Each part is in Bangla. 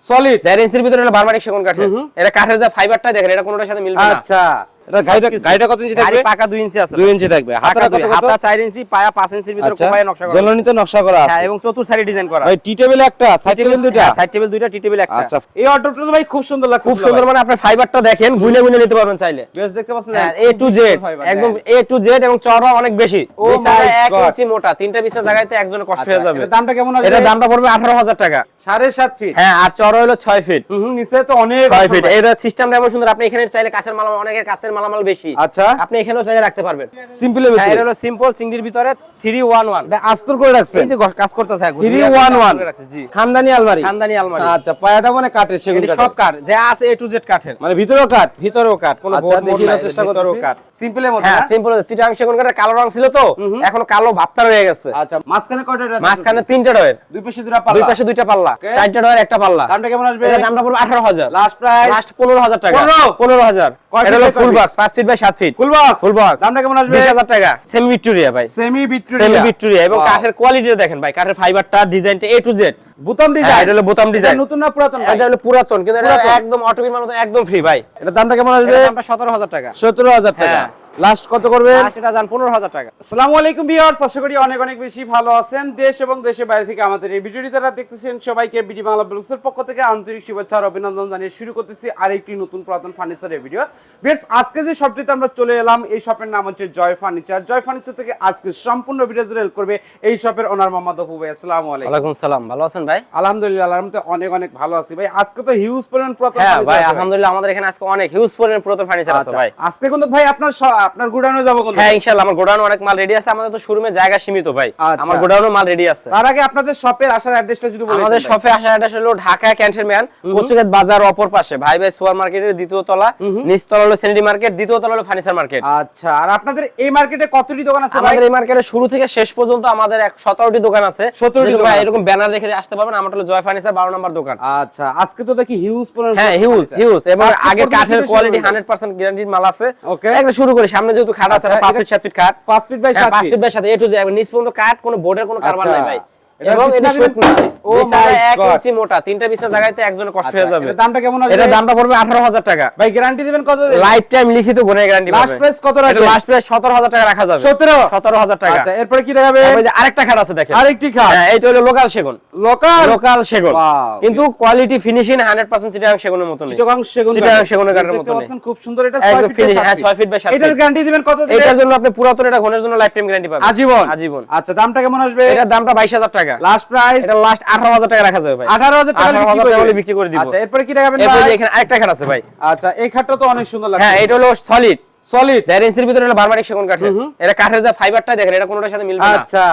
সলিড। 1.5 ইঞ্চির ভিতরে হলো বারমাটিক সেগুন কাঠের। এটা কাঠের যে ফাইবারটা দেখেন এটা কোনোটার সাথে মিলবে না। আচ্ছা, এটা গাড়িটা কত ইঞ্চি থাকবে? পাকা 2 ইঞ্চি আছে। 2 ইঞ্চি থাকবে। হাতা 4 ইঞ্চি, পায়া 5 ইঞ্চির ভিতরে কোপায় নকশা করা। জ্বলনিতে নকশা করা আছে। হ্যাঁ, এবং চতুর সারি ডিজাইন করা। ভাই টি টেবিল একটা, সাইড টেবিল দুইটা। সাইড টেবিল দুইটা, টি টেবিল একটা। আচ্ছা, এই অর্ডারটা তো ভাই খুব সুন্দর লাগছে। খুব সুন্দর, মানে আপনি ফাইবারটা দেখেন, গুনে গুনে নিতে পারবেন চাইলে। বেশ দেখতে পাচ্ছেন A to Z, একদম A to Z, এবং চওড়া অনেক বেশি। বিছানা 1 ইঞ্চি মোটা, তিনটা বিছানা জায়গাতে একজনের কষ্ট হয়ে যাবে। এর দামটা কেমন আসবে? এটার দামটা পড়বে 18,000 টাকা। 7.5 ফিট। হ্যাঁ, আর চওড়া হলো 6 ফিট। নিচে তো অনেক 6 ফিট। এটা সিস্টেমটা এমন সুন্দর, আপনি এখানে চাইলে কাঁচের মালামাল, অনেকের কাঁচের মালামাল বেশি। আচ্ছা, আপনি এখানেও চাইলে রাখতে পারবেন। সিম্পলের হ্যাঁ, ভিতরে এটা হলো সিম্পল চিংড়ির ভিতরে 311। এটা আস্তর করে রাখছে। এই যে কাজ করতেছে 311 রাখছে। জি, খানদানি আলমারি। খানদানি আলমারি। আচ্ছা, পায়াটা মানে কাঠের, সেগুন এটা কাঠের। সব কাঠ, যা আছে A to Z কাঠের। মানে ভিতরেও কাঠ, ভিতরেও কাঠ, কোনো আচ্ছা, বোর্ড দেখি নাই, চেষ্টা ভিতরেও করতেছি। কাঠ। সিম্পলের মধ্যে হ্যাঁ, না? সিম্পল চিটাং সেগুন কাঠের কালো রং ছিল তো, এখন কালো ভাবটা রয়ে গেছে। আচ্ছা, মাঝখানে কয়টা ডয়ার? মাঝখানে 3টা ডয়ের, দুই পাশে দুটো পাল্লা। দুই পাশে 2টা পাল্লা, Okay. 4টা ডয়ের, একটা পাল্লা। দামটা কেমন আসবে? এটার দামটা পড়বে 18,000। লাস্ট প্রাইস লাস্ট 15,000 টাকা। 15,000 কয় এটা হলো ফিট বাই ফুল কয় box, 5 feet by 7 feet. Full box. Full box. দামটা কেমন আসবে? 20,000 টাকা। সেমি ভিক্টোরিয়া ভাই, সেমি সেমি ভিক্টোরিয়া। ভিক্টোরিয়া, এবং কাঠের কোয়ালিটিটা দেখেন ভাই, কাঠের ফাইবারটা, ডিজাইনটা A to Z। বোতাম হ্যাঁ, ডিজাইন। এটা হলো বোতাম ডিজাইন। নতুন না পুরাতন ভাই? এটা হলো পুরাতন, কিন্তু এটা পুরাতন। একদম অটোবির মতো একদম ফ্রি ভাই। এটার দামটা কেমন আসবে? এটার দামটা 17,000 টাকা। 17,000 টাকা। হ্যাঁ। লাস্ট কত করবেন? আর সেটা জান 15,000 টাকা। আসসালামু আলাইকুম ভিউয়ার্স, আশা করি অনেক অনেক বেশি ভালো আছেন। দেশ এবং দেশের বাইরে থেকে আমাদের এই ভিডিওটি যারা দেখতেছেন সবাইকে বিডি বাংলা ব্লগসের পক্ষ থেকে আন্তরিক শুভেচ্ছা আর অভিনন্দন জানিয়ে শুরু করতেছি আরেকটি নতুন পুরাতন ফার্নিচারের ভিডিও। ভিউয়ার্স, আজকে যে শপটিতে আমরা চলে এলাম, এই শপের নাম হচ্ছে জয় ফার্নিচার। জয় ফার্নিচার থেকে আজকে সম্পূর্ণ ভিডিও জুড়ে হেল্প করবে এই শপের ওনার মোহাম্মদ অপু ভাই। আসসালামু আলাইকুম। ওয়ালাইকুম সালাম, ভালো আছেন ভাই? আলহামদুলিল্লাহ, আল্লাহর রহমতে অনেক অনেক ভালো আছি ভাই। আজকে তো হিউজ পরিমাণ পুরাতন হ্যাঁ ফার্নিচার ভাই, আছে ভাই। আলহামদুলিল্লাহ, আমাদের এখানে আজকে অনেক হিউজ পরিমাণ পুরাতন ফার্নিচার আছে আচ্ছা, ভাই। আজকে কিন্তু ভাই আপনার গোডাউনে যাব কোন? হ্যাঁ, ইনশাআল্লাহ আমার গোডাউনে অনেক মাল রেডি আছে। আমাদের তো শোরুমে জায়গা সীমিত ভাই, আচ্ছা। আমার গোডাউনে মাল রেডি আছে। তার আগে আপনাদের শপের আসার অ্যাড্রেসটা যদি বলেন। আমাদের শপে আসার অ্যাড্রেস হলো ঢাকা ক্যান্টনমেন্ট, কচুগেট বাজার অপর পাশে ভাই ভাই সুপার মার্কেটের দ্বিতীয় তলা, নিচ তলা হলো সেনেটি মার্কেট, দ্বিতীয় তলা হলো ফার্নিচার মার্কেট। আচ্ছা, আর আপনাদের এই মার্কেটে কতটি দোকান আছে ভাই? আমাদের এই মার্কেটে শুরু থেকে শেষ পর্যন্ত আমাদের 17টি দোকান আছে। 17টি যেরকম দোকান ভাই আছে। এরকম ব্যানার দেখে আসতে পারবেন। আমার হলো জয় ফার্নিচার 12 নম্বর দোকান। আচ্ছা, আজকে তো দেখি হিউজ পরিমাণ। হ্যাঁ, হিউজ হিউজ, এবং আজকে আগে প্রথম কাঠের থেকে কোয়ালিটি শুরু করবেন। 100% গ্যারান্টিড মাল আছে। ওকে। একটা শুরু করি, সামনে যেহেতু খাট আছে, আচ্ছা, 5 ফিট 7 ফিট খাট, 5 feet by 7 5 feet. Feet by 7, A to Z, নিচ পর্যন্ত কাঠ, কোনো বোর্ডের কোনো কারবার আচ্ছা। নাই ভাই। এটা এবং এটা বিছানা শুট না, ও বিছানা মাই 1 গড। ইঞ্চি মোটা, তিনটা বিছানা জায়গাতে একজনের কষ্ট হয়ে যাবে। এর দামটা কেমন আসবে? এটার দামটা পড়বে 18,000 টাকা। ভাই গ্যারান্টি দিবেন কত দিন? লাইফ টাইম লিখিত গুণে গ্যারান্টি পাবেন। লাস্ট প্রাইস কত এটা রাখবেন? লাস্ট প্রাইস 17,000 টাকা রাখা যাবে। 17,000 টাকা। আচ্ছা, এরপরে কি দেখাবেন? ওই যে আরেকটা খাট আছে দেখেন, আরেকটি খাট। হ্যাঁ, এইটা হলো লোকাল সেগুন। লোকাল সেগুন, Wow, কিন্তু কোয়ালিটি ফিনিশিং 100% চিটাগাং সেগুনের মতো নেই। চিটাগাং সেগুন চিটাগাং কাঠ। সেগুনের কাঠের দেখতে মতো নেই। পাচ্ছেন খুব সুন্দর। এটা একদম 6 ফিট finish, বাই হ্যাঁ, 6 ফিট বাই 7 এটার ফিট। গ্যারান্টি দিবেন কত দিন? এটার জন্য আপনি পুরাতন এটা ঘনের জন্য লাইফ টাইম গ্যারান্টি পাবেন। আজীবন। আজীবন। আচ্ছা, দামটা কেমন আসবে? এটার দামটা 22,000 টাকা। লাস্ট প্রাইস এটা লাস্ট 18,000 টাকা রাখা যাবে ভাই। 18,000 টাকা 18,000 টাকা হলে বিক্রি করে দিব। আচ্ছা, এরপরে কি দেখাবেন এরপর ভাই? যে এখানে আরেকটা খাট আছে ভাই। আচ্ছা, এই খাটটা তো অনেক সুন্দর লাগছে। হ্যাঁ, এটা হলো সলিড সলিড। 1.5 ইঞ্চির ভিতরে হলো বারমাটিক সেগুন কাঠের। এটা কাঠের যে ফাইবারটা দেখেন, এটা কোনোটার সাথে মিলবে না। আচ্ছা,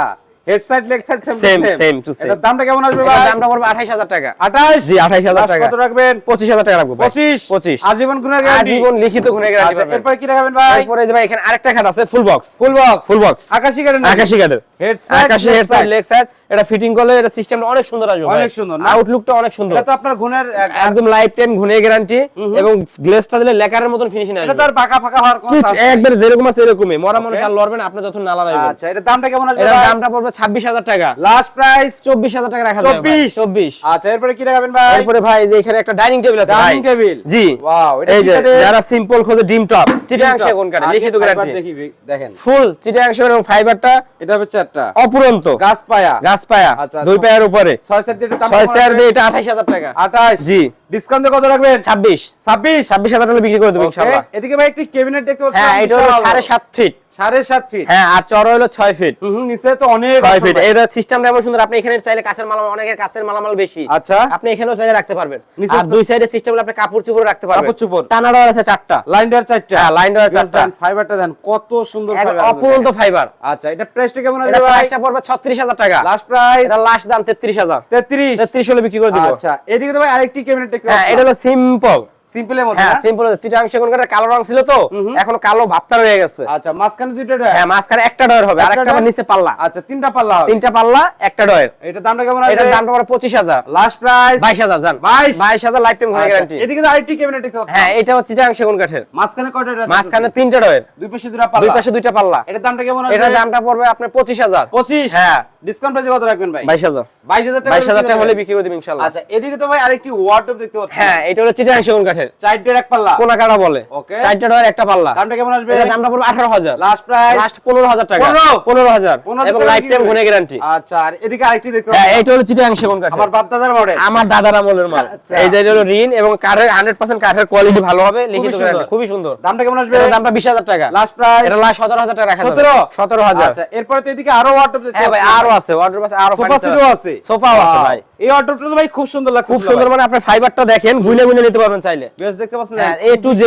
head side leg side same Same to same। এটার দামটা কেমন আসবে এটার ভাই? দামটা পড়বে 28,000 টাকা। 28। জি, 28,000 টাকা। কত রাখবেন? 25,000 টাকা রাখবো ভাই। 25। 25। আজীবন গুণের গ্যারান্টি। আজীবন লিখিত গুণের গ্যারান্টি আচ্ছা, পাবেন। এরপরে কি দেখাবেন ভাই? এরপরে যে ভাই এখানে আরেকটা খাট আছে ফুল box. Full box. Full box আকাশী কাঠের নাকি? আকাশী কাঠের। হেড সাইড আকাশী হেড সাইড লেগ সাইড, এটা ফিটিং করলে এটা সিস্টেমটা অনেক সুন্দর আসবে ভাই। অনেক সুন্দর না? আউটলুকটা অনেক সুন্দর। এটা তো আপনার গুণের একদম লাইফ টাইম গুণের গ্যারান্টি, এবং গ্লেজটা দিলে লেকারের মতন ফিনিশিং এটা আসবে। তো আর বাঁকা ফাঁকা হওয়ার কোনো ঠিক চান্স নেই। একবার যেরকম আছে এরকমই, মরা মানুষ আর লড়বে না, আপনি যত নালা রাখবেন। আচ্ছা, এটার দামটা কেমন আসবে এটার ভাই? দামটা পড়বে 26,000 টাকা। লাস্ট প্রাইস 24,000 টাকা রাখা যাবে ভাই। 24। আচ্ছা, এরপরে কি দেখাবেন ভাই? এরপরে ভাই যে এখানে একটা ডাইনিং টেবিল আছে ভাই। Dining table. জি, ওয়াও, এটা এই কি যে কাঠের? যারা সিম্পল খোঁজে ডিম টপ, চিটাগাং সেগুন কাঠের আগে লিখিত ফাইবার গ্যারান্টি। দেখি দেখেন। ফুল চিটাগাং সেগুন, এবং ফাইবারটা এটা হচ্ছে একটা অপুরন্ত গাছ পায়া। গাছ পায়া, আচ্ছা, দুই পায়ের উপরে 6 সেট দিয়ে দাম 6 চেয়ার দিয়ে এটা 28,000 টাকা। 28। জি, ডিসকাউন্ট কত রাখবেন? 26 26। 26,000 টাকা বিক্রি করে দেবো ইনশাআল্লাহ। এদিকে ভাই একটি ক্যাবিনেট দেখতে পাচ্ছেন। হ্যাঁ, এটা হলো 7.5 ফিট। 7.5 ফিট। হ্যাঁ, আর চওড়া হলো 6 ফিট। নিচে তো অনেক 6 ফিট। এটা সিস্টেমটা এমন সুন্দর, আপনি এখানে চাইলে কাঁচের মালামাল, অনেকের কাঁচের মালামাল বেশি, আচ্ছা, আপনি এখানেও চাইলে রাখতে পারবেন। নিচে আর দুই সাইডে সিস্টেম হলো আপনি কাপড় চোপড় রাখতে পারবেন। কাপড় চোপড়। টানা ডোর আছে 4টা। লাইন ডয়ার 4টা। হ্যাঁ, লাইন ডোর 4টা। ফাইবারটা দেন কত সুন্দর একদম ফাইবার। অপুরন্ত ফাইবার। আচ্ছা, এটা প্রাইসটা কেমন এটা আসবে ভাই? প্রাইসটা পড়বে 36,000 টাকা। লাস্ট প্রাইস এটা লাস্ট দাম 33,000। 33। 33 হলে বিক্রি করে দিব। আচ্ছা, এদিকে তো ভাই আরেকটি ক্যাবিনেট দেখতে হ্যাঁ, পাচ্ছেন। এটা হলো সিম্পল সিম্পলের মধ্যে হ্যাঁ না? সিম্পল চিটাং সেগুন কাঠের কালো রং ছিল তো এখন কালো ভাবটা রয়ে গেছে। আচ্ছা মাঝখানে দুইটা ডয়ার। হ্যাঁ মাঝখানে একটা ডয়ার হবে আর একটা আবার নিচে পাল্লা। আচ্ছা তিনটা পাল্লা হবে। তিনটা পাল্লা একটা ডয়ার। এটা দামটা কেমন আসবে? এটার দামটা পড়ে 25000। লাস্ট প্রাইস 22000 জান। 22,000 লাইফ টাইম ঘরে গ্যারান্টি। এদিকে তো আইটি ক্যাবিনেট দেখতে পাচ্ছেন। হ্যাঁ এটা হচ্ছে চিটাং সেগুন কাঠের। মাঝখানে কয়টা ডয়ার? মাঝখানে তিনটা ডয়ার, দুই পাশে দুইটা পাল্লা। দুই পাশে দুইটা পাল্লা। এটার দামটা কেমন আসবে? এটার দামটা পড়বে আপনার 25000। 25। হ্যাঁ ডিসকাউন্ট প্রাইসে কত রাখবেন ভাই? 22000। 22000 টাকা হলে বিক্রি করে দিবেন ইনশাআল্লাহ। আচ্ছা এদিকে তো ভাই আরেকটি ওয়ার্ডরোব দেখতে পাচ্ছেন। হ্যাঁ এটা হলো চিটাং সেগুন কাঠের। 4 ডয়ার এক পাল্লা। কোনা কাটা বলে। ওকে। 4টা ডয়ার একটা পাল্লা। দামটা কেমন আসবে? এটার দামটা পড়বে 18000। লাস্ট প্রাইস লাস্ট 15000 টাকা। 15000 এবং লাইফ টাইম ঘরে গ্যারান্টি। আচ্ছা আর এদিকে আরেকটি দেখতে হ্যাঁ পাচ্ছেন। এটা হলো চিটাং সেগুন কাঠের। আমার বাপদাদার মডেল। আমার দাদার আমলের মাল। আচ্ছা। এই যে হলো রিন এবং কাঠের 100% কাঠের কোয়ালিটি ভালো হবে, লিখিত সুন্দর। গ্যারান্টি খুবই সুন্দর। দামটা কেমন আসবে? এটার দামটা 20000 টাকা। লাস্ট প্রাইস এটা লাস্ট 17000 টাকা রাখা যাবে। 17000। আচ্ছা এরপরে তো এদিকে আরো ওয়ার্ডরোব দেখতে হ্যাঁ ভাই পাচ্ছেন। আরো আছে ওয়ার্ডরোব আছে, আরো সোফা সেটও আছে। সোফাও আছে ভাই। এই ওয়ার্ডরোবটা তো ভাই খুব সুন্দর লাগছে। খুব সুন্দর, মানে আপনি ফাইবারটা দেখেন গুনে গুনে নিতে পারবেন চাইলে। বেশ দেখতে পাচ্ছেন হ্যাঁ A to Z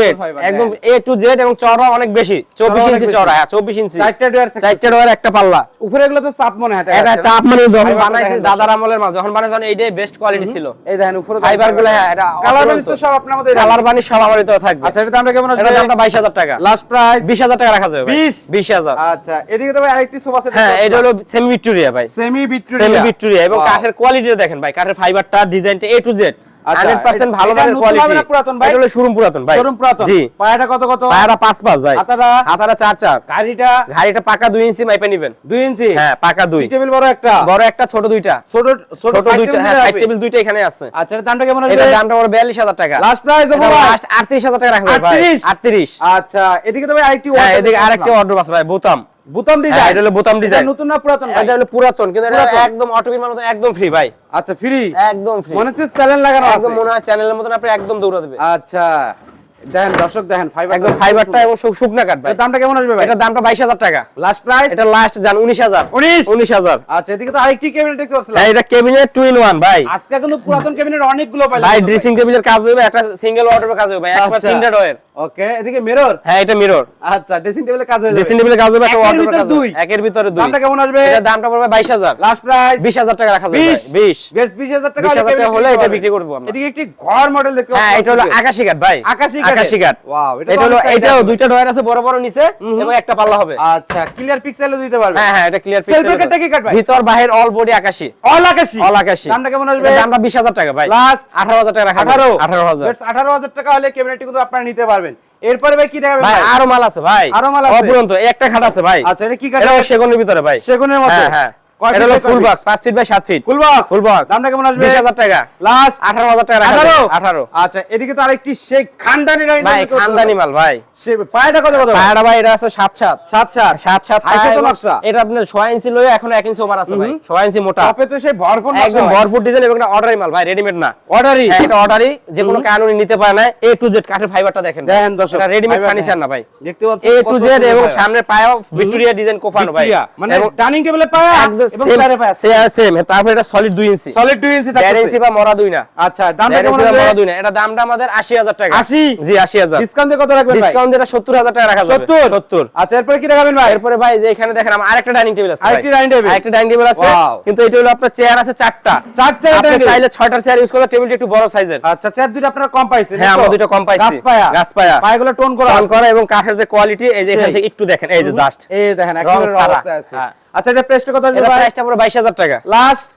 একদম A to Z এবং চওড়া অনেক বেশি, 24 ইঞ্চি চওড়া। হ্যাঁ 24 ইঞ্চি। 4টা ডয়ার থাকে। 4টা ডয়ার একটা পাল্লা। উপরে এগুলো তো চাপ মনে হয়। এটা চাপ মানে যখন ফাইবারটা বানাইছে দেখেন দাদার আমলের মাল, যখন বানাইছে তখন এইটাই বেস্ট কোয়ালিটি ছিল। এই দেখেন উপরে ফাইবার গুলো হ্যাঁ এটা কালার বানিশ তো সব আপনার মধ্যে কালার বানিশ সব আমারই তো থাকবে। আচ্ছা এর দামটা কেমন আসবে? এটার দামটা 22000 টাকা। লাস্ট প্রাইস 20000 টাকা রাখা যাবে ভাই। 20000। আচ্ছা এদিকে তো ভাই আরেকটি সোফা সেট। হ্যাঁ এটা হলো সেমি ভিক্টোরিয়া ভাই। সেমি সেমি ভিক্টোরিয়া এবং কাঠের কোয়ালিটিটা দেখেন ভাই, কাঠের ফাইবারটা ডিজাইনটা A to Z আচ্ছা, 100% ভালো এটা মানের নতুন কোয়ালিটি। হবে না পুরাতন ভাই? এটা হলো শোরুম পুরাতন ভাই। শোরুম পুরাতন। জি। পায়াটা কত কত? পায়াটা 5 ভাই। হাতাটা? হাতাটা 4 গাড়িটা? গাড়িটা পাকা 2 ইঞ্চি মাইপে নেবেন। 2 ইঞ্চি? হ্যাঁ পাকা 2। টেবিল বড় একটা? বড় একটা ছোট দুইটা। ছোট ছোট side দুইটা, table হ্যাঁ দিতে সাইড হবে? টেবিল দুইটা এখানে আছে। আচ্ছা এর দামটা কেমন আসবে? এটার দামটা পড়বে 42000 টাকা। লাস্ট প্রাইস এটা হবে লাস্ট 38000 টাকা রাখা যাবে ভাই। 38? 38। আচ্ছা এদিকে তো ভাই আরেকটি হ্যাঁ ওয়ার্ডরোব। এদিকে আরেকটা অর্ডার আছে ভাই, বোতাম। বুতাম হ্যাঁ, ডিজাইন। এটা হলো বোতাম ডিজাইন। নতুন না পুরাতন ভাই? এটা হলো পুরাতন কিন্তু এটা পুরাতন। একদম অটোমেটিক মতো একদম ফ্রি ভাই। আচ্ছা ফ্রি? একদম ফ্রি। মনে হচ্ছে চ্যানেল লাগানো আছে। একদম মনে হয় চ্যানেলের মতন আপনি একদম দৌড়া দেবে। আচ্ছা দেখেন দর্শক দেখেন ফাইবার একদম ফাইবারটা এবং শুকনা কাঠ ভাই। এর দামটা কেমন আসবে ভাই? এটার দামটা 22000 টাকা। Last price? এটা লাস্ট জান 19000। 19000। আচ্ছা এদিকে তো আরেকটি ক্যাবিনেট দেখতে পাচ্ছিলাম। হ্যাঁ এটা ক্যাবিনেট 2 in 1 ভাই। আজকে কিন্তু পুরাতন ক্যাবিনেট অনেকগুলো পাইলাম ভাই ড্রেসিং টেবিলের কাজ হবে, একটা সিঙ্গেল অর্ডারের কাজ হবে ভাই, একবার আচ্ছা। 3টা ডয়ার। ওকে এদিকে মিরর? হ্যাঁ এটা মিরর। আচ্ছা ড্রেসিং টেবিলের কাজ হয়ে যাবে। ড্রেসিং টেবিলের কাজ হবে, একটা একের অর্ডারের ভিতরে কাজ হবে। দুই? একের ভিতরে 2। দামটা কেমন আসবে? এটার দামটা পড়বে 22000। Last price? 20000 টাকা রাখা যাবে ভাই। 20? 20। বেশ 20000 টাকা 20000 টাকা হলে এটা বিক্রি করব আমরা। এদিকে একটি ঘর মডেল দেখতে হ্যাঁ পাচ্ছি। এটা হলো আকাশী কাঠ ভাই। আকাশী কাঠ। ওয়াও এটা হলো এটাও দুইটা ডয়ার আছে বড় বড় নিচে এবং একটা পাল্লা হবে। আচ্ছা ক্লিয়ার পিক্সেলও দিতে পারবে? হ্যাঁ হ্যাঁ এটা ক্লিয়ার সেলফ প্যাকেটটা কি কাট ভাই? ভিতর বাহির অল বডি আকাশী। অল আকাশী? অল আকাশী। দামটা কেমন আসবে? এটার দামটা 20000 টাকা ভাই। লাস্ট 18000 টাকা রাখা যাবে। 18000। বেশ 18000 টাকা হলে ক্যাবিনেটটি কিন্তু আপনারা নিতে পারবেন। এরপরে ভাই কি দেখাবেন ভাই ভাই? আরো মাল আছে ভাই। আরো মাল আছে? অপুরন্ত একটা খাট আছে ভাই। আচ্ছা এটা কি কাঠ? এটা সেগুনের ভিতরে ভাই। সেগুনের মতো? হ্যাঁ হ্যাঁ। কয় এটা ফিট হলো বাই কয় full feet? Box 5 feet by 7 feet. Full box? Full box. দামটা কেমন আসবে? 20000 টাকা। লাস্ট 18000 টাকা রাখা যাবে। 18। আচ্ছা এদিকে তো আরেকটি সেই খানদানি রাইড ভাই খানদানি মাল ভাই। সে পায়টা কত কত? পায়রা ভাই এটা আছে 7-7। 7-4 7-7 হাইসে তো নকশা। এটা আপনার 6 ইঞ্চি লয়ে এখন 1 ইঞ্চি ওভার আছে ভাই। 6 ইঞ্চি মোটা। টপে তো সেই ভরপুর নকশা একদম ভাই। ভরপুর ডিজাইন এবং এটা অর্ডারি মাল ভাই, রেডিমেড না। অর্ডারই? হ্যাঁ এটা অর্ডারি, যে কোনো কানুনি নিতে পারে না। A to Z কাঠের ফাইবারটা দেখেন। দেখেন দর্শক এটা রেডিমেড ফাইবার ফার্নিচার দেখেন। না ভাই। দেখতে পাচ্ছেন A কত to Z সুন্দর এবং ফাইবার। সামনে পায়া ভিক্টোরিয়া ডিজাইন কোফানো ভাই। ভিক্টোরিয়া, মানে এবং ডাইনিং টেবিলে পায়া একদম এবং চারে পায়া সেম। তারপর এটা সলিড 2 ইঞ্চি। সলিড 2 ইঞ্চি গ্যারেন্টি থাকছে। বা মরা 2 না। আচ্ছা দামটা কেমন গ্যারেন্টি বা মরা আসবে? 2 না। এটা দামটা আমাদের 80000 টাকা। 80? জি 80000। ডিসকাউন্ট দিয়ে কত রাখবেন ভাই? ডিসকাউন্ট যেটা 70000 টাকা রাখা যাবে। 70? আচ্ছা এরপরে কি দেখাবেন ভাই? এরপরে ভাই যে এখানে দেখেন আমার আরেকটা ডাইনিং টেবিল আছে ভাই। আরেকটি ডাইনিং টেবিল? আরেকটা ডাইনিং টেবিল আছে, Wow! কিন্তু এটা হলো আপনার চেয়ার আছে 4টা। 4টা আপনি ডাইনিং চাইলে 6টা চেয়ার ইউজ করলে টেবিলটা একটু বড় সাইজের। আচ্ছা চেয়ার দুটো আপনারা কম পাইছেন? হ্যাঁ আমরা দুটো কম পাইছি। গাছ পায়া পায়াগুলো টোন করা টান আছে। করা এবং কাঠের যে কোয়ালিটি এই যে এখান সেই। থেকে একটু দেখেন এই যে জাস্ট এই দেখেন রং একেবারে সারা। অবস্থায় আছে। হ্যাঁ। আচ্ছা এটা প্রাইসটা কত আসবে এটা ভাই? প্রাইসটা পুরো 22000 টাকা।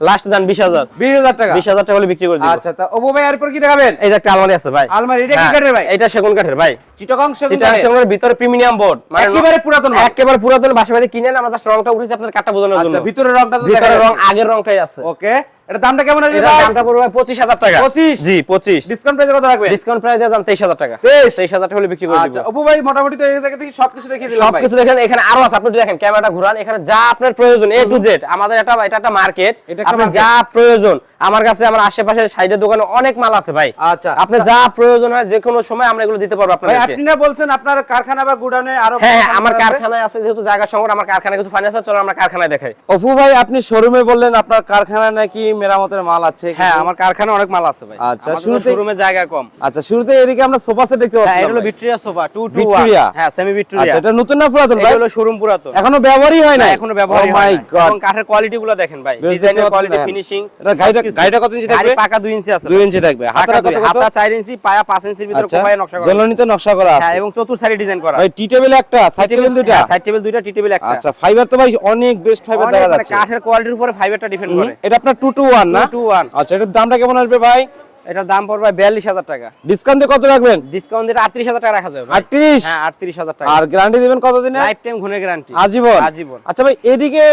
লাস্ট জান 20000। 20000 টাকা? 20000 টাকা হলে বিক্রি করে দিব। আচ্ছা তা ওবো ভাই এরপর কি দেখাবেন? এই যে একটা আলমারি আছে ভাই। আলমারি এটা কি হ্যাঁ, কাঠের ভাই? এটা সেগুন কাঠের ভাই। চিটাগং সেগুন চিটাং কাঠের? সেগুনের ভিতরে প্রিমিয়াম বোর্ড, মানে একেবারে পুরাতন মাল? একেবারে পুরাতন বাসাবাড়ি কিনেন, আমরা জাস্ট রংটা উঠেছি আপনাদের কাঠটা বোঝানোর জন্য। আচ্ছা ভিতরের রংটা তো ভিতরে দেখা রং যাচ্ছে। আগের রংটাই আছে। ওকে এটা দামটা কেমন আসবে এটার ভাই? দামটা পড়বে 25000 টাকা। 25? জি 25। ডিসকাউন্ট প্রাইসে কত রাখবেন? ডিসকাউন্ট প্রাইস দিয়ে দাম 23000 টাকা। 23000 টাকা হলে বিক্রি করে দিব। আচ্ছা ওবো ভাই মোটামুটি তো এই জায়গা থেকে সবকিছু দেখিয়ে দিলাম ভাই। সবকিছু দেখেন, এখানে আরো আছে, আপনি দেখেন ক্যামেরাটা ঘুরান, এখানে যা আপনার প্রয়োজন A to Z। আমাদের এটা একটা মার্কেট, এটা একটা আপনার market। যা প্রয়োজন আমার কাছে, আমার আশেপাশে সাইডের দোকানে অনেক মাল আছে ভাই। আচ্ছা আপনি যা প্রয়োজন হয় যে কোনো সময় আমরা এগুলো দিতে পারবো ভাই আপনাদেরকে। আপনি না বলছেন আপনার কারখানা বা গোডাউনে আরো হ্যাঁ ফার্নিচার আমার আছে? কারখানায় আছে, যেহেতু জায়গা সংকট, আমার কারখানায় কিছু ফার্নিচার, চলো আমরা কারখানায় দেখাই। অপু ভাই আপনি শোরুমে বললেন আপনার কারখানা নাকি মেরামতের মাল আছে। হ্যাঁ, আমার কারখানায় অনেক মাল আছে ভাই। আচ্ছা, আমাদের শুরুতে শোরুমে জায়গা কম। আচ্ছা, শুরুতে এদিকে আমরা সোফা সেট দেখতে হ্যাঁ, পাচ্ছি। এটা হলো ভিক্টোরিয়া সোফা 221। ভিক্টোরিয়া? হ্যাঁ, সেমি ভিক্টোরিয়া। আচ্ছা, এটা নতুন না পুরাতন ভাই? এটা হলো শোরুম পুরাতন। এখনো ব্যবহারই হয় না? এখনো ব্যবহার হয় না। মাই গড। এবং কাঠের কোয়ালিটি গুলো দেখেন ভাই, ডিজাইনের কোয়ালিটি, ফিনিশিং। এটা গাড়িটা কত ইঞ্চি থাকবে? পাকা 2 ইঞ্চি আছে। 2 ইঞ্চি থাকবে। হাতা 4 ইঞ্চি, পায়া 5 ইঞ্চির ভিতরে কোপায় নকশা করা। জ্বলনিতে নকশা করা আছে। হ্যাঁ, এবং চতুর সাইডে ডিজাইন করা। ভাই টি টেবিল একটা, সাইড টেবিল দুটো? সাইড টেবিল দুটো, টি টেবিল একটা। আচ্ছা, ফাইবার তো ভাই অনেক বেস্ট ফাইবার দেখা যাচ্ছে। কাঠের কোয়ালিটির উপরে ফাইবারটা ডিপেন্ড করে। এটা আপনার 221 না? 221। আচ্ছা, এটার দামটা কেমন আসবে ভাই? এটার দাম পড়বে 42000 টাকা। ডিসকাউন্ট দিয়ে কত রাখবেন? ডিসকাউন্ট দিয়ে 38000 টাকা রাখা যাবে। 38? হ্যাঁ, 38000 টাকা। আর গ্যারান্টি দিবেন কত দিনের? লাইফ টাইম ঘুরে গ্যারান্টি। আজীবন? আজীবন। আচ্ছা ভাই, এদিকে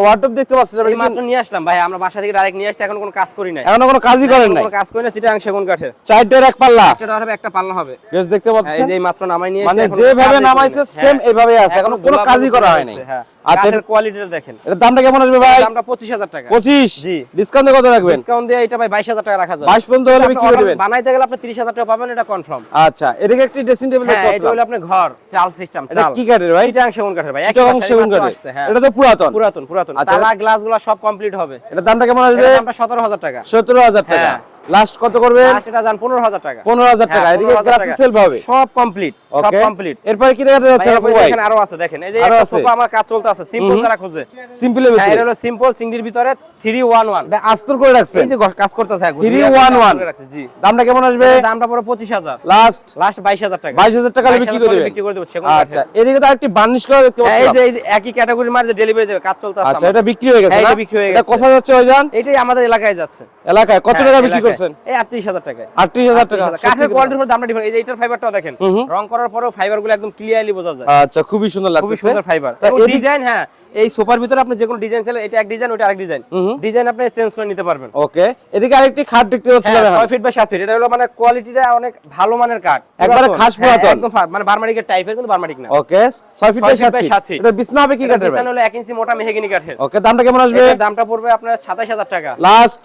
ওয়ার্ডরোব দেখতে পাচ্ছি, এই মাত্র নিয়ে আসলাম ভাই, আমরা বাসা থেকে ডাইরেক্ট নিয়ে আসছি, এখন কোনো কাজ করি নাই। এখনো কোনো কাজই করেন নাই? কোনো কাজ করি না, চিটাগাং সেগুন কাঠের। চারটের এক পাল্লা? একটা হবে, একটা পাল্লা হবে। বেশ দেখতে এই পাচ্ছেন, যে মাত্র নামাই নিয়ে মানে এসেছি, যেভাবে নামাইছে সেম এইভাবে আছে, এখনো কোনো কাজই করা হয়নি। হ্যাঁ, আচ্ছা, কাঠের কোয়ালিটিটা দেখেন। এটার দামটা কেমন আসবে ভাই? দামটা 25000 টাকা। 25? জি। ডিসকাউন্ট দিয়ে কত রাখবেন? ডিসকাউন্ট দিয়ে এটা ভাই 22000 টাকা রাখা যাবে। 22 পর্যন্ত হলে বিক্রি করে দিবেন? বানাইতে গেলে আপনি 30000 টাকা পাবেন, এটা কনফার্ম। আচ্ছা, এদিকে একটি ড্রেসিং টেবিল দেখতে হ্যাঁ, এটা পাচ্ছি। হলো আপনার ঘর চাল সিস্টেম, এটা চাল কি কাঠের ভাই? চিটাগাং সেগুন কাঠের ভাই। চিটাগাং সেগুন কাঠের? হ্যাঁ, এটা তো পুরাতন? পুরাতন পুরাতন। আচ্ছা, তালা গ্লাসগুলো সব কমপ্লিট হবে। এটার দামটা কেমন আসবে? এটার দামটা 17000 টাকা। 17000 টাকা। হ্যাঁ। লাস্ট কত করবেন? আর সেটা জান 15000 টাকা। 15000 টাকা। হ্যাঁ, এদিকে 15000 গ্লাস টাকা। সেলফ হবে? সব কমপ্লিট, সব ওকে। কমপ্লিট। এরপরে কি দেখাতে যাচ্ছে আপু ভাই? এখানে আরো আছে, দেখেন এই যে আরো একটা আছে? সোফা আমার কাজ চলতে আছে, সিম্পল যারা খোঁজে। সিম্পলের হ্যাঁ, ভিতরে? এটা হলো সিম্পল চিংড়ির ভিতরে 311। এটা আস্তর করে রাখছেন? এই যে কাজ করতেছে 311? জি। দামটা কেমন আসবে? এটার দামটা পড়ে 25000। লাস্ট লাস্ট 22000 টাকা। 22000 টাকা বিক্রি করে দিবেন? বিক্রি করে দেব সেগুন আচ্ছা, এদিকে তো আরেকটি বার্নিশ করা দেখতে হ্যাঁ, পাচ্ছি। এই যে একই ক্যাটাগরির মাল যে ডেলিভারি যাবে, কাজ চলতে আছে। আচ্ছা, এটা বিক্রি হয়ে গেছে হ্যাঁ, না? এটা বিক্রি হয়ে এটা গেছে। কোথায় যাচ্ছে ভাইজান? এটাই আমাদের এলাকায় যাচ্ছে। এলাকায় কত হ্যাঁ, টাকা বিক্রি এলাকায়। করছেন? এই 38000 টাকা। 38000 টাকা। কাঠের কোয়ালিটির উপর দামটা ডিফারেন্ট। এই যে এটার ফাইবারটাও দেখেন, রং করার পরেও ফাইবারগুলো একদম ক্লিয়ারলি বোঝা যায়। আচ্ছা, খুবই সুন্দর লাগছে। খুবই সুন্দর ফাইবার। এবং ডিজাইন, হ্যাঁ, এই সোফার ভিতরে আপনি যে কোনো ডিজাইন চাইলে, এটা এক ডিজাইন, ওটা আরেক ডিজাইন, ডিজাইন আপনি চেঞ্জ করে নিতে পারবেন। ওকে, এদিকে আরেকটি খাট দেখতে পাচ্ছি। 6 ফিট বাই 7 ফিট। এটা হলো মানে কোয়ালিটিটা অনেক ভালো মানের কাঠ, একবারে খাস পুরাতন। একদম মানে বার্মাটিকের টাইপের, কিন্তু বার্মাটিক না। ওকে, 6 ফিট বাই 7 ফিট। এটা বিছনা হবে কি কাঠের ভাই? ডিজাইন হলো 1 ইঞ্চি মোটা মেহগিনি কাঠের। ওকে, দামটা কেমন আসবে? এটার দামটা পড়বে আপনার 27000 টাকা। লাস্ট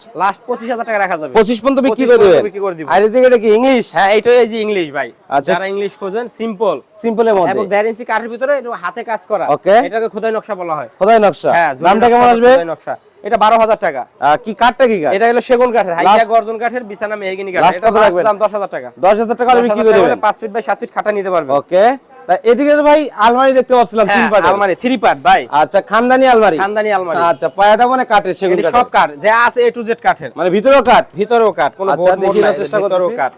25000 টাকা রাখা যাবে। 25 পর্যন্ত বিক্রি 25 করে পর্যন্ত দিবেন? বিক্রি করে দিব। আর এদিকে এটা কি ইংলিশ? হ্যাঁ, এইটা এই যে ইংলিশ ভাই। আচ্ছা। যারা ইংলিশ খোঁজেন, সিম্পল সিম্পলের মধ্যে এবং 1.5 ইঞ্চি কাঠের ভিতরে একটু হাতে কাজ করা। ওকে। এটাকে খোদাই নকশা বলা হয়। খোদাই নকশা? হ্যাঁ, দামটা কেমন আসবে? খোদাই নকশা। এটা 12000 টাকা। কি কাঠটা কি কাঠ? এটা হলো সেগুন কাঠের, হাইয়া Last- গর্জন কাঠের, বিছানা মেহগিনি কাঠ। Last এটা কত রাখবেন? দাম 10000 টাকা। 10000 টাকা বিক্রি করে দিবেন? 5 ফিট বাই 7 ফিট খাটা নিতে পারবেন। ওকে, তা এদিকে তো ভাই আলমারি দেখতে পাচ্ছিলাম 3 হ্যাঁ, পার্টের। আলমারি 3 পার্ট ভাই। আচ্ছা, খানদানি আলমারি? খানদানি আলমারি। আচ্ছা, পায়াটা মানে কাঠের, সেগুন এটা কাঠের? সব কাঠ, যা আছে A to Z কাঠের। মানে ভিতরেও কাঠ? ভিতরেও কাঠ, কোনো আচ্ছা, বোর্ড দেখি মোড নাই, চেষ্টা ভিতরেও করতেছি। কাঠ।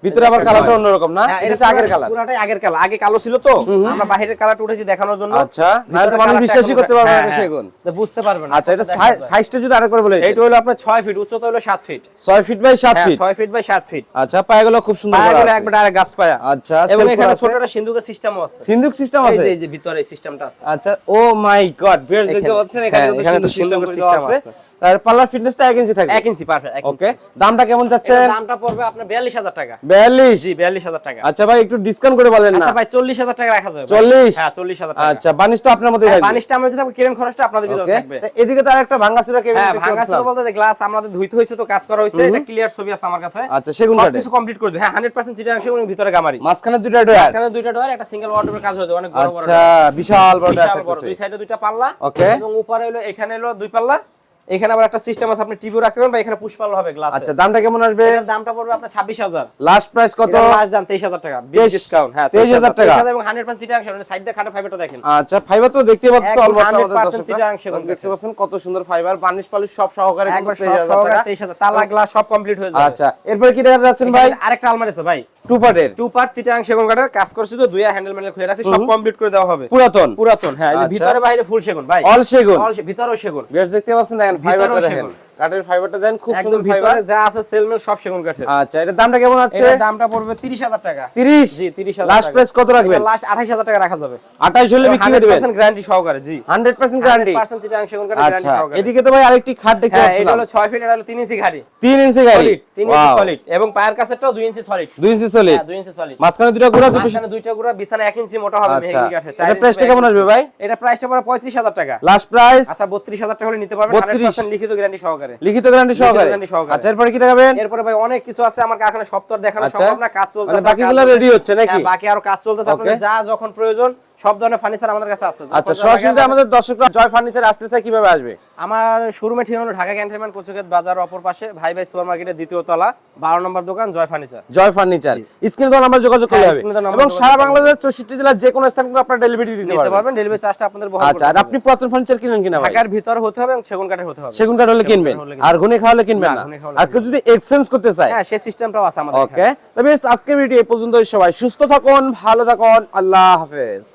ভিতরে আবার কালারটা অন্যরকম না? হ্যাঁ, এটা তো আগের কালার? পুরাটাই আগের কালার। আগে কালো ছিল তো, আমরা বাইরের কালারটা উঠেছি দেখানোর জন্য। আচ্ছা, নাহলে তো ভিতরের মানুষ কালারটা বিশ্বাসই এখন করতে পারবে না হ্যাঁ, এটা হ্যাঁ। সেগুন। তো বুঝতে পারবেন না। আচ্ছা, এটা সাইজটা যদি আরেকবার বলে দিতেন? এইটা হলো আপনার 6 ফিট, উচ্চতা হলো 7 ফিট। 6 ফিট বাই 7 হ্যাঁ, ফিট? 6 fit by 7 fit. আচ্ছা, পায়াগুলো খুব সুন্দর করা পায়াগুলো আছে। একবার ডাইরেক্ট গাছ পায়া। আচ্ছা, এবং self এখানে করা আছে? ছোট একটা সিন্ধুকের সিস্টেমও আছে। সিন্ধুক সিস্টেম এই আছে? যে এই যে ভিতরে সিস্টেমটা আছে। আচ্ছা, ও মাই গড, বেশ দেখতে এখানে- পাচ্ছেন এখানে হ্যাঁ, কিন্তু এখানে তো সিন্ধুক সিস্টেম সিন্ধুকের সিস্টেম system আছে। আছে। আর পাল্লার ফিটনেসটা 1 ইঞ্চি থাকবে? 1 ইঞ্চি পারফেক্ট, 1 ওকে, ইঞ্চি। দামটা কেমন যাচ্ছে? এটার দামটা পড়বে আপনার 42000 টাকা। 42? জি, 42000 টাকা। আচ্ছা ভাই, একটু ডিসকাউন্ট করে বলেন না? আচ্ছা ভাই, 40000 টাকা রাখা যাবে। 40? হ্যাঁ, 40000 টাকা। আচ্ছা, বানিশ তো আপনার মধ্যেই থাকবে? বানিশটা আমাদের থাকবে, কিরেন খরচটা আপনাদের ভিতরে ওকে, থাকবে। এদিকে তো আরেকটা ভাঙাচুরা কেবিন হ্যাঁ, দেখতে ভাঙা ছিল পাচ্ছিলাম। বলতে গ্লাস আমাদের ধুইতে হয়েছে, তো কাজ করা হয়েছে, এটা ক্লিয়ার ছবি আছে আমার কাছে। আচ্ছা, সেগুন কাঠের? সবকিছু কমপ্লিট করে দিই। হ্যাঁ, 100% চিটাগাং সেগুনের ভিতরে গামারি। মাঝখানে দুইটা ডয়ার? মাঝখানে দুইটা ডোর, একটা সিঙ্গেল ওয়ার্ডরোবের কাজ হয়েছে, অনেক বড় বড়। আচ্ছা, বিশাল বড় ডয়ার বিশাল বড়, থাকতেছে। দুই সাইডে দুইটা পাল্লা। ওকে। এবং উপরে হলো, এখানে হলো 2 পাল্লা। এখানে আবার একটা সিস্টেম আছে, আপনি টিভিও রাখতে পারবেন, বা এখানে পুশ পাল্লা হবে গ্লাস। আচ্ছা, দামটা কেমন আসবে? এর দামটা পড়বে আপনার 26000। লাস্ট প্রাইস কত? লাস্ট দাম 23000 টাকা, বিগ ডিসকাউন্ট। হ্যাঁ, 23000 টাকা। 23000 এবং 100% চিটাগাং সেগুন। সাইড দিয়ে খাটা ফাইবারটা দেখেন। আচ্ছা, ফাইবার তো দেখতে পাচ্ছেন একদম অলমোস্ট আমাদের 100% চিটাগাং দর্শকরা সেগুন দেখতে পাচ্ছেন কত সুন্দর ফাইবার, বানিশ পালিশ সব সহকারে একবার সব 23000 সহকারে টাকা। 23000, তালা গ্লাস সব কমপ্লিট হয়ে যাবে। আচ্ছা, এরপর কি দেখা যাচ্ছেন ভাই? এখানে আরেকটা আলমারি আছে ভাই, 2 পার্টের? 2 পার্ট চিটাগাং সেগুন কাঠের কাজ করছি, তো দুইয়া হ্যান্ডেল ম্যান্ডেল খুলে রাখছি, সব কমপ্লিট করে দেওয়া হবে। পুরাতন? পুরাতন, হ্যাঁ, এই যে আচ্ছা। ভিতরে বাইরে ফুল সেগুন ভাই। অল সেগুন? ভিতরেও সেগুন। বেশ দেখতে পাচ্ছেন, দেখেন ভিতরেও ফাইবারটা দেখেন, সেগুন। কাঠের ফাইবারটা দেন, খুব একদম সুন্দর ফাইবার। ভিতরে যা আছে সেলমেল সব সেগুন কাঠের। আচ্ছা, এটার দামটা কেমন আছে? এর দামটা পড়বে 30000 টাকা। 30? জি, 30000 লাস্ট টাকা। প্রাইস কত রাখবেন? লাস্ট 28000 টাকা রাখা যাবে। 28 হলে বিক্রি করে দিবেন? 100% গ্যারান্টি সহকারে। জি, 100% গ্যারান্টি? 100% চিটাগাং সেগুন কাঠের গ্যারান্টি আচ্ছা, সহকারে। এদিকে তো ভাই আরেকটি খাট দেখতে হ্যাঁ, এটা পাচ্ছিলাম। হলো 6 ফিট, এটা হলো 3 ইঞ্চি গাড়ি। 3 ইঞ্চি গাড়ি? সলিড, 3 ইঞ্চি সলিড, এবং পায়ের কাছেরটাও 2 ইঞ্চি সলিড। 2 ইঞ্চি সলিড? হ্যাঁ, 2 ইঞ্চি সলিড। মাঝখানে দুটো গুড়া, দুটো মাঝখানে দুইটা গুড়া, বিছানা 1 ইঞ্চি মোটা হবে আচ্ছা, মেহগিনি কাঠের। এটা প্রাইসটা কেমন আসবে ভাই? এটা প্রাইসটা পড়ে 35000 টাকা। Last price? আচ্ছা, 32000 টাকা হলে নিতে পারবেন, 32? 100% লিখিত গ্যারান্টি সহকারে। সহকারে। লিখিত গ্যারান্টি সহকারে। আচ্ছা এরপরে কি দেখাবেন? এরপরে ভাই অনেক কিছু আছে, আমার কারখানায় সব তো আর দেখানো আচ্ছা। সম্ভব না, কাজ চলতেছে। মানে বাকিগুলো রেডি হচ্ছে নাকি? হ্যাঁ, বাকি আরো কাজ চলতেছে। আপনাদের যা যখন প্রয়োজন সব ধরনের ফার্নিচার আমাদের কাছে আছে। আচ্ছা সরাসরি আমাদের দর্শকরা জয় ফার্নিচার আসতে চায় কিভাবে আসবে? আমার শোরুমে ঠিকানা হলো ঢাকা ক্যান্টনমেন্ট কচুক্ষেত বাজার অপর পাশে ভাই ভাই সুপার মার্কেটের দ্বিতীয় তলা 12 নম্বর দোকান জয় ফার্নিচার। জয় ফার্নিচার স্ক্রিনে দেওয়া নাম্বার যোগাযোগ করলে হ্যাঁ, হবে। স্ক্রিনে দেওয়া নাম্বার এবং যোগাযোগ সারা করলে বাংলাদেশের 64 জেলার যে কোনো স্থানে কিন্তু আপনারা ডেলিভারি দিতে নিতে পারবেন। পারবেন, ডেলিভারি চার্জটা আপনাদের বহন আচ্ছা আর আপনি পুরাতন ফার্নিচার কিনেন কিনা ভাই? ঢাকার ভিতর হতে হবে এবং সেগুন কাঠের হতে হবে। সেগুন কাঠ হলে কিনবেন, আর ঘুনে খাওয়ালে কিনবেন না। আর কেউ যদি এক্সচেঞ্জ করতে চায় হ্যাঁ, সেই সিস্টেমটাও আছে আমাদের। ওকে তবে আজকের ভিডিও এই পর্যন্তই। সবাই সুস্থ থাকুন, ভালো থাকুন, আল্লাহ হাফেজ।